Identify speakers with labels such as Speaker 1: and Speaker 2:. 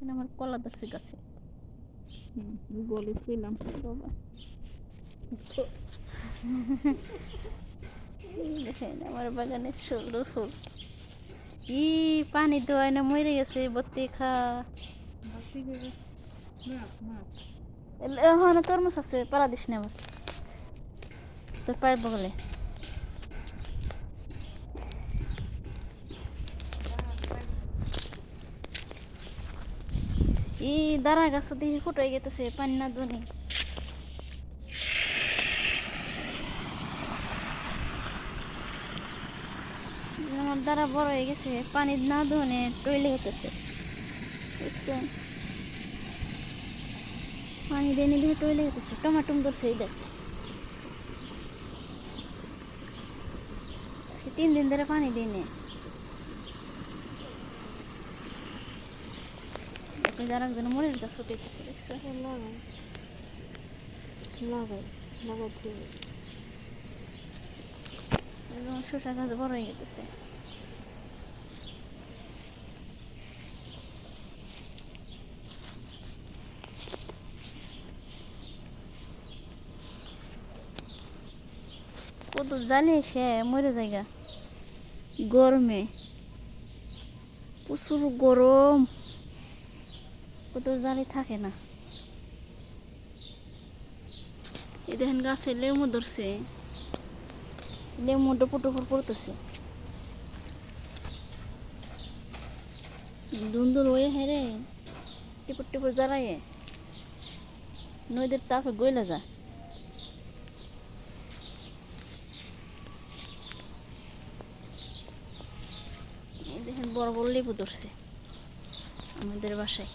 Speaker 1: এখানে আমার কলা ধরছে গাছে। বলেছিলাম বাবা। দেখেন আমার বাগানের সুন্দর ফুল। ই পানি দেওয়ায় না মরে গেছে বত্তি ওখানে তরমুজ আছে, পালা দিস না আবার তোর পায়ের বগলে। ই দাঁড়া গাছ দেখি ফুটাই গেতেছে পানি না দুনি। আমার দ্বারা বড় হয়ে গেছে, পানি না ধনে টইলে গেতেছে। দেখছেন পানি দেনি দিয়ে টইলে গেতেছে। টমাটম ধরছে এই দেখ, 3 দিন ধরে পানি দিইনি। যারা একজন মরিচ গাছ উঠেছে দেখছে। শসা গাছ বড় হয়ে গেছে। কত জালে সে মরে জায়গা গরমে, প্রচুর গরম, কত জালে থাকে না। এই দেখেন গাছে লেমু ধরছে, লেমু টুপুর টুপুর পড়তেছে। ধুন্দুর হয়ে হেরে টিপুর টিপুর জ্বালায় নদীর তাপে গইলা যায়। এই দেখেন বড় বড় লেবু ধরছে আমাদের বাসায়।